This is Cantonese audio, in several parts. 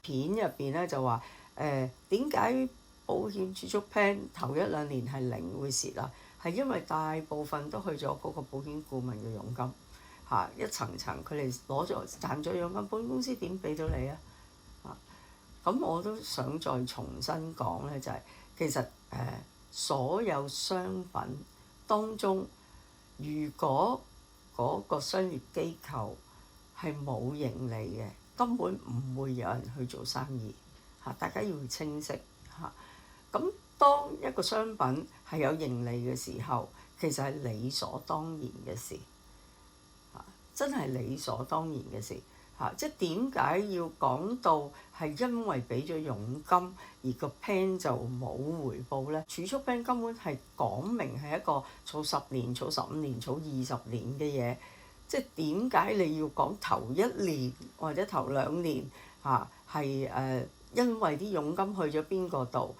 片入邊咧就話點解保險儲蓄 plan 頭1、2年係零會蝕啊？係因為大部分都去咗嗰個保險顧問嘅佣金嚇，一層層佢哋攞咗賺咗佣金，保險公司點俾到你啊？咁我都想再重新講咧，就係其實所有商品當中，如果嗰個商業機構係冇盈利嘅，根本唔會有人去做生意嚇。大家要清晰嚇。咁當一個商品係有盈利嘅時候，其實係理所當然嘅事嚇，真係理所當然嘅事嚇。即係點解要講到係因為俾咗佣金而個 plan 就冇回報呢？儲蓄 plan 根本係講明係一個儲10年、儲15年、儲20年嘅嘢。即係點解你要講頭1年或者頭2年嚇係因為啲佣金去咗邊個度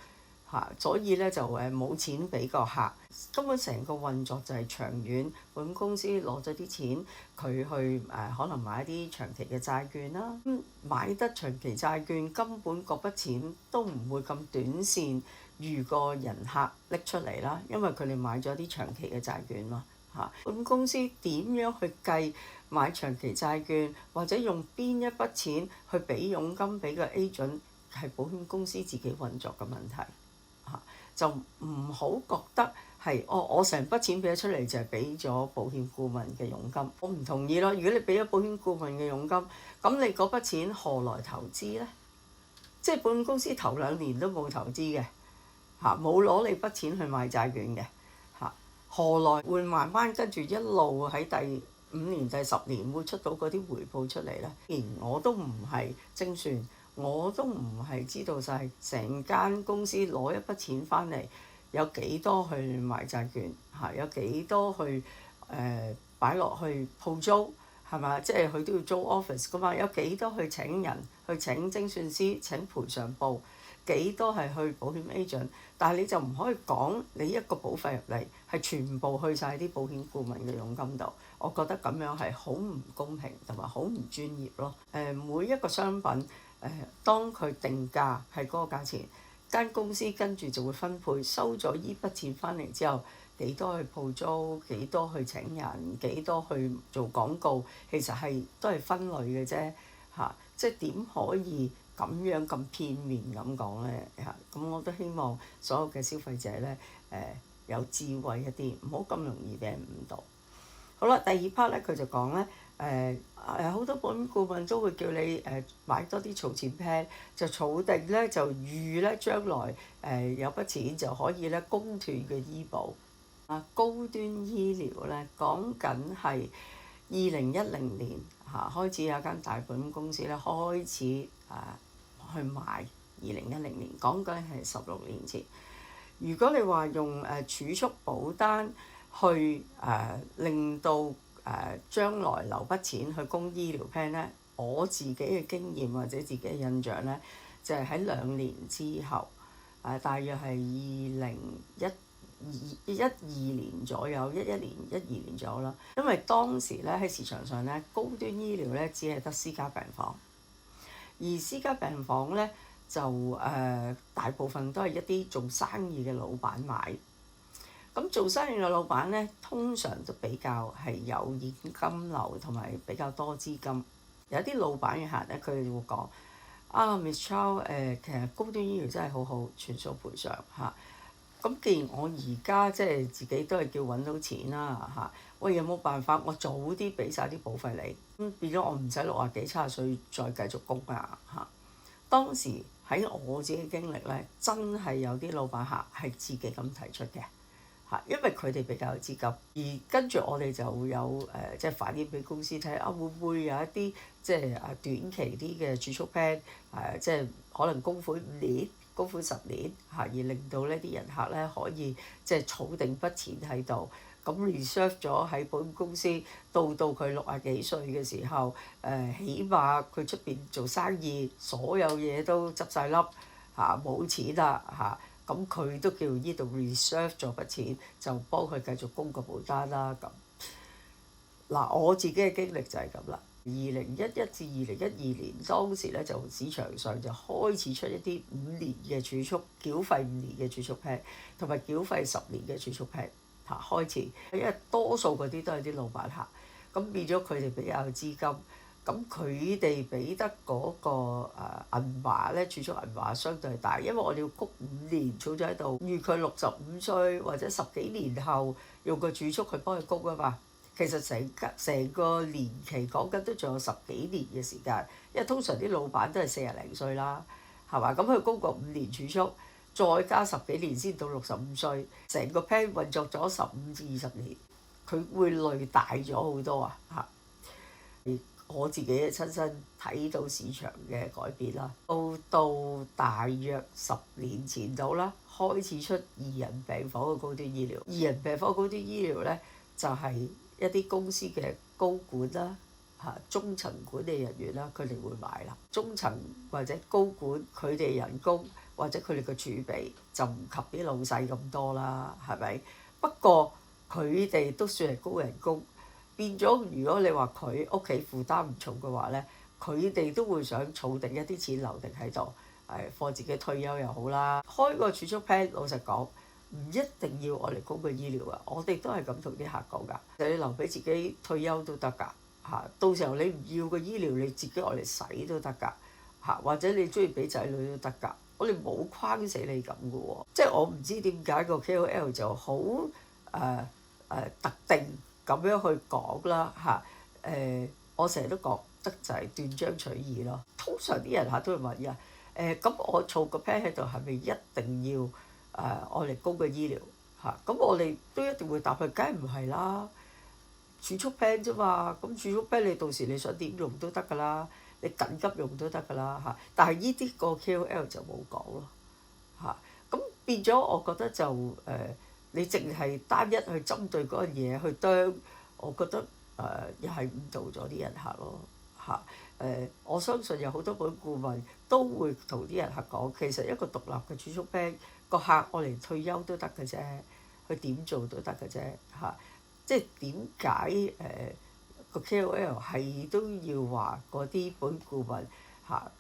嚇，所以咧就冇錢俾個客。根本成個運作就係長遠，保險公司攞咗啲錢，佢去可能買啲長期嘅債券啦。買得長期債券根本嗰筆錢都唔會咁短線如個人客拎出嚟啦，因為佢哋買咗啲長期嘅債券嘛。保險公司點樣去計買長期債券，或者用邊一筆錢去俾佣金俾個 agent， 係保險公司自己運作嘅問題嚇，就唔好覺得係我成筆錢俾咗出嚟就係俾咗保險顧問嘅佣金，我唔同意咯。如果你俾咗保險顧問嘅佣金，咁你嗰筆錢何來投資呢？即係保險公司頭2年都冇投資嘅嚇，冇攞你筆錢去買債券嘅。何來會慢慢跟住一路喺第5年、第10年會出到嗰啲回報出嚟呢？既然我都唔係精算，我都唔係知道晒成間公司攞一筆錢翻嚟有幾多去買債券嚇，有幾多去擺落去鋪租係嘛？即係佢都要租 office 噶嘛，有幾多去請人，去請精算師，請賠償部。幾多係去保險 agent， 但係你就唔可以講你一個保費入嚟係全部去晒啲保險顧問嘅佣金度，我覺得咁樣係好唔公平同埋好唔專業咯。每一個商品當佢定價係嗰個價錢，間公司跟住就會分配收咗依筆錢翻嚟之後，幾多去鋪租，幾多去請人，幾多去做廣告，其實都係分類嘅啫嚇。即係點可以咁樣咁片面咁講咧嚇？咁我都希望所有嘅消費者咧有智慧一啲，唔好咁容易俾人誤導。好啦，第2 part 咧佢就講咧好多保險顧問都會叫你買多啲儲錢 plan， 就儲定咧就預咧將來有筆錢就可以咧供斷嘅醫保高端醫療咧講緊係2010年開始有間大保險公司咧開始去賣。2010年講緊係16年前。如果你話用儲蓄保單去令到將來留筆錢去供醫療 plan 咧，我自己嘅經驗或者自己嘅印象咧，就係喺2年之後大約係2012年左右，11年、12年左右啦。因為當時咧喺市場上咧，高端醫療咧只係得私家病房，而私家病房咧就大部分都係一啲做生意嘅老闆買。咁做生意嘅老闆咧，通常都比較係有現金流同埋比較多資金。有啲老闆嘅客咧，佢哋會講Miss Chow 其實高端醫療真係好好，全數賠償嚇。咁既然我而家即係自己都係叫揾到錢啦嚇，喂，有冇辦法我早啲俾晒啲保費你？咁變咗我唔使60幾70歲再繼續供啊嚇。當時喺我自己經歷咧，真係有啲老闆客係自己咁提出嘅嚇，因為佢哋比較有資金，而跟住我哋就會有即係反映俾公司睇會唔會有一啲即係短期啲嘅儲蓄 plan 即係可能供款5年。供款10年而令到呢啲人客咧可以即係儲定筆錢喺度，咁 reserve 咗喺保險公司，到佢60幾歲嘅時候，起碼佢出邊做生意，所有嘢都執晒笠冇錢啦咁佢都叫呢度 reserve 咗筆錢，就幫佢繼續供個保單啦咁。嗱，我自己嘅經歷就係咁啦。2011至2012年當時咧就市場上就開始出一啲5年嘅儲蓄，繳費5年嘅儲蓄 plan，同埋繳費10年嘅儲蓄 plan 嚇開始，因為多數嗰啲都係啲老闆客，咁變咗佢哋比較有資金，咁佢哋俾得嗰個銀碼咧，儲蓄銀碼相對大，因為我哋要谷5年儲咗喺度，預佢65歲或者10幾年後用個儲蓄去幫佢谷啊嘛。其實成個年期講緊都仲有10幾年嘅時間，因為通常啲老闆都係40零歲啦，係嘛？咁佢供個5年儲蓄，再加10幾年先到65歲，成個 plan 運作咗15至20年，佢會累大咗好多啊！嚇，我自己親身睇到市場嘅改變啦，到大約10年前度啦，開始出2人病房嘅高端醫療，2人病房高端醫療咧就係一啲公司嘅高管啦，中層管理人員啦，佢哋會買啦。中層或者高管佢哋人工或者佢哋嘅儲備就唔及啲老細咁多啦，係咪？不過佢哋都算係高人工，變咗如果你話佢屋企負擔唔重嘅話咧，佢哋都會想儲定一啲錢留定喺度，放自己退休又好啦。開個儲蓄 plan，老實講，唔一定要我嚟供個醫療啊！我哋都係咁同啲客講㗎，你留俾自己退休都得㗎嚇。到時候你唔要個醫療，你自己攞嚟使都得㗎嚇，或者你中意俾仔女都得㗎。我哋冇框死你咁嘅喎，即係我唔知點解個 KOL 就好特定咁樣去講啦嚇。我成日都覺得就係斷章取義咯。通常啲人都會問咁我儲個 plan 喺度係咪一定要？我嚟供個醫療嚇，咁我哋都一定會答佢，梗係唔係啦？儲蓄 plan 啫嘛，咁儲蓄 plan 你到時你想點用都得㗎啦，你緊急用都得㗎啦嚇。但係呢啲個 KOL 就冇講咯嚇，咁變咗我覺得就你淨係單一去針對嗰樣嘢去啄，我覺得又係誤導咗啲人客咯嚇。我相信有好多本顧問都會同啲人客講，其實一個獨立嘅儲蓄 plan。個客我嚟退休都得嘅啫，佢點做都得嘅啫嚇。即係點解個 KOL 係都要話嗰啲本顧問嚇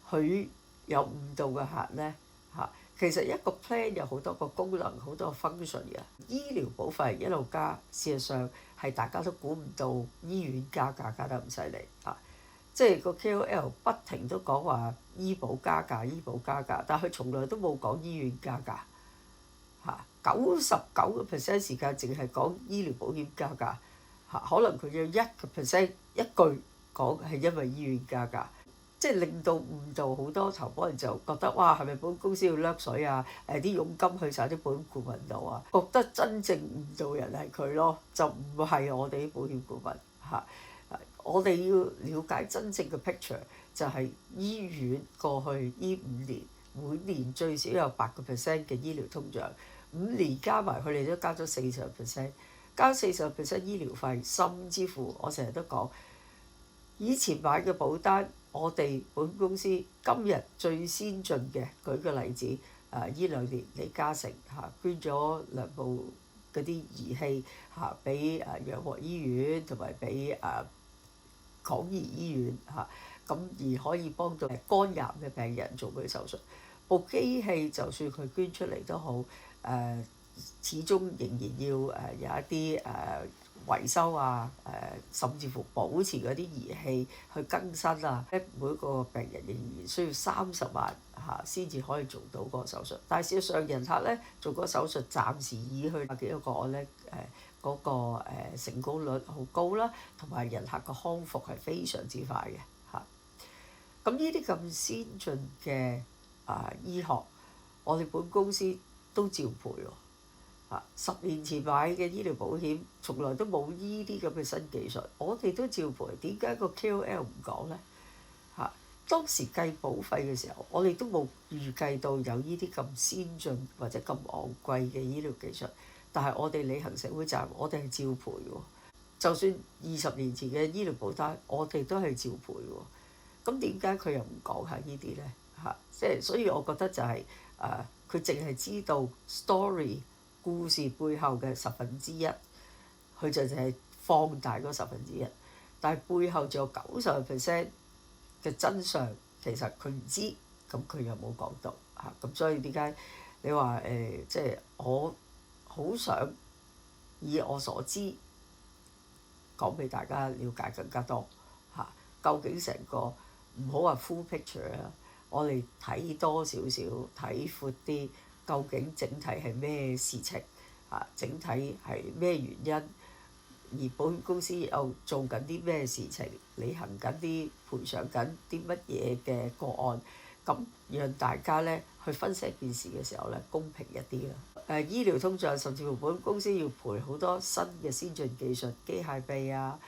佢有誤導嘅客咧嚇？其實一個 plan 有好多個功能，好多個 function 嘅。醫療保費一路加，事實上係大家都估唔到醫院加價加得咁犀利嚇。即係個 KOL 不停都講話醫保加價，醫保加價，但係佢從來都冇講醫院加價嚇。99% 時間淨係講醫療保險加價嚇，可能佢有1% 一句講係因為醫院加價，即係令到誤導好多投保人就覺得哇係咪保險公司要掠水啊？啲佣金去晒啲保險顧問度啊，覺得真正誤導人係佢咯，就唔係我哋啲保險顧問嚇。我哋要了解真正嘅 picture，就係醫院過去呢5年，每年最少有8% 嘅醫療通脹，5年加埋佢哋都加咗40%，加40% 醫療費，甚至乎我成日都講，以前買嘅保單，我哋保險公司今日最先進嘅，舉個例子，呢2年李嘉誠捐咗2部嗰啲儀器俾養和醫院同埋俾廣怡醫院嚇，咁而可以幫到肝癌嘅病人做佢手術。部機器就算佢捐出嚟都好，始終仍然要有一啲維修啊，甚至乎保持嗰啲儀器去更新啊。每個病人仍然需要30萬先至可以做到個手術。但係事實上人客咧做個手術，暫時以去幾多個案咧嗰個成功率好高啦，同埋人客個康復係非常之快嘅嚇。咁呢啲咁先進嘅醫學，我哋本公司都照賠喎嚇。10年前買嘅醫療保險，從來都冇呢啲咁嘅新技術，我哋都照賠。點解個 KOL 唔講咧嚇？當時計保費嘅時候，我哋都冇預計到有呢啲咁先進或者咁昂貴嘅醫療技術。但係我哋履行社會責任，我哋係照賠喎。就算20年前嘅醫療保單，我哋都係照賠喎。咁點解佢又唔講下呢啲咧嚇？即係所以我覺得就係佢淨係知道 story 故事背後嘅1/10，佢就係放大嗰1/10。但係背後仲有90% 嘅真相，其實佢唔知，咁佢又冇講到嚇。咁所以點解你話即係我好想以我所知講俾大家了解更加多嚇，究竟成個唔好話 full picture 啊，我哋睇多少少，睇闊啲，究竟整體係咩事情嚇？整體係咩原因？而保險公司又做緊啲咩事情？履行緊啲賠償緊啲乜嘢嘅個案？咁讓大家咧去分析一件事嘅時候咧，公平一啲啦。醫療通脹，甚至乎保險公司要賠好多新嘅先進技術，機械臂啊，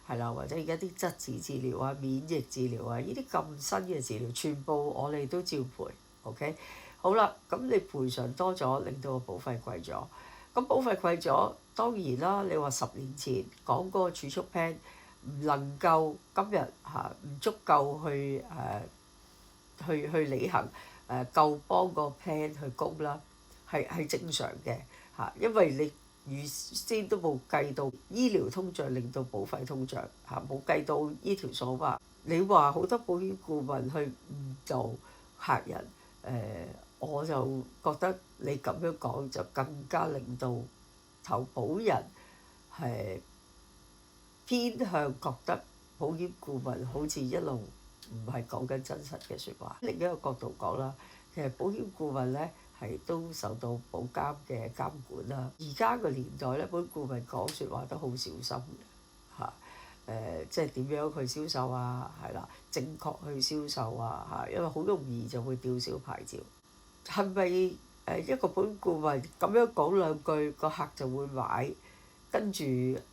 係啦，或者而家啲質子治療啊、免疫治療啊，呢啲咁新嘅治療，全部我哋都照賠。OK，好啦，咁你賠償多咗，令到個保費貴咗。咁保費貴咗，當然啦，你話10年前講嗰個儲蓄 plan 唔能夠今日唔足夠去履行夠幫個 plan 去供啦，係正常嘅嚇，因為你預先都冇計到醫療通脹令到保費通脹嚇，冇計到呢條數嘛。你話好多保險顧問去誤導客人我就覺得你咁樣講就更加令到投保人係偏向覺得保險顧問好似一路唔係講緊真實嘅説話。另一個角度講啦，其實保險顧問咧係都受到保監嘅監管啦。而家個年代咧，保險顧問講説話都好小心嘅嚇。即係點樣去銷售啊？係啦，正確去銷售啊嚇，因為好容易就會吊銷牌照。係咪一個保險顧問咁樣講兩句，個客就會買？跟住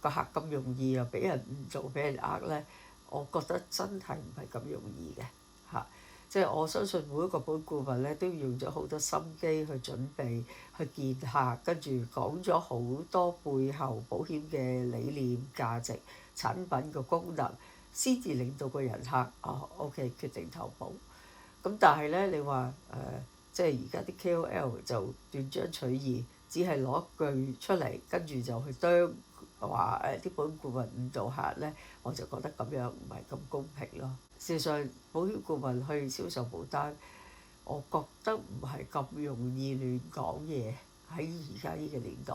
個客咁容易又俾人誤導、俾人呃咧？我覺得真係唔係咁容易嘅嚇。即係我相信每一個保險顧問咧都用咗好多心機去準備、去見客，跟住講咗好多背後保險嘅理念、價值、產品嘅功能，先至令到個人客OK 決定投保。咁但係咧，你話即係而家啲 KOL 就斷章取義，只係攞一句出嚟，跟住就去啄話啲保險顧問誤導客咧，我就覺得咁樣唔係咁公平咯。事實上，保險顧問去銷售保單，我覺得唔係咁容易亂講嘢。喺而家呢個年代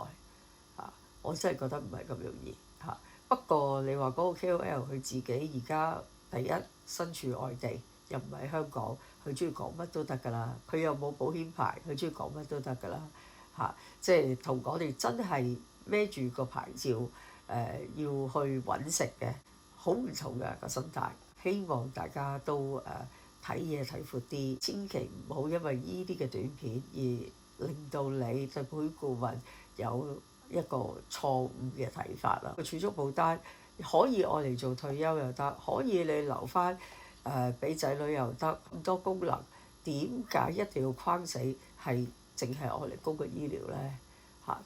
我真係覺得唔係咁容易嚇。不過你話嗰個 KOL 佢自己而家第一身處外地，又唔喺香港，佢中意講乜都得㗎啦。佢又冇保險牌，佢中意講乜都得㗎啦嚇。即係同我哋真係孭住個牌照要去揾食嘅，好唔同嘅個心態。希望大家都睇嘢睇闊啲，千祈唔好因為呢啲嘅短片而令到你對保險顧問有一個錯誤嘅睇法啦。個儲蓄保單可以愛嚟做退休又得，可以你留翻俾仔女又得，咁多功能，點解一定要框死係淨係愛嚟供個醫療咧？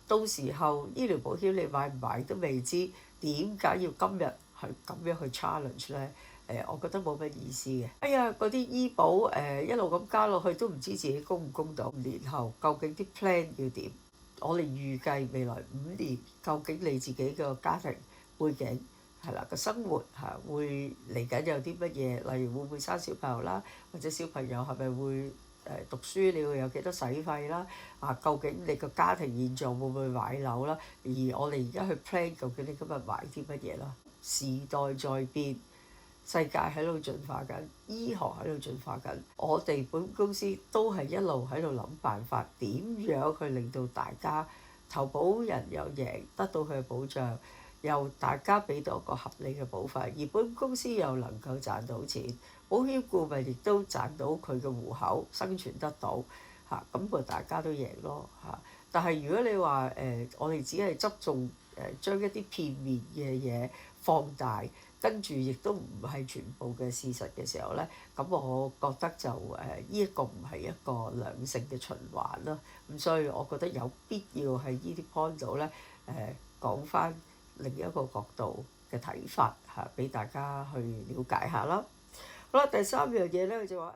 到時候醫療保險你買唔買都未知，點解要今日去咁樣去 challenge 咧？我覺得冇乜意思嘅。哎呀，嗰啲醫保一路咁加落去都唔知自己供唔供到。5年後究竟啲 plan 要點？我哋預計未來5年究竟你自己個家庭背景係啦，個生活會嚟緊有啲乜嘢？例如會唔會生小朋友啦，或者小朋友係咪會讀書？你會有幾多使費啦？究竟你個家庭現狀會唔會買樓啦？而我哋而家去 plan 究竟你今日買啲乜嘢啦？時代在變。世界喺度進化緊，醫學喺度進化緊，我哋保險公司都係一路喺度諗辦法，點樣去令到大家投保人又贏，得到佢嘅保障，又大家俾到一個合理嘅保費，而保險公司又能夠賺到錢，保險顧問亦都賺到佢嘅戶口，生存得到咁個大家都贏咯但係如果你話我哋只係側重將一啲片面嘅嘢放大，跟住亦都唔係全部嘅事實嘅時候咧，咁我覺得就呢一個唔係一個良性嘅循環咯。咁所以我覺得有必要喺呢啲 point 度咧講翻另一個角度嘅睇法俾大家去了解下啦。好啦，第三樣嘢咧，佢就話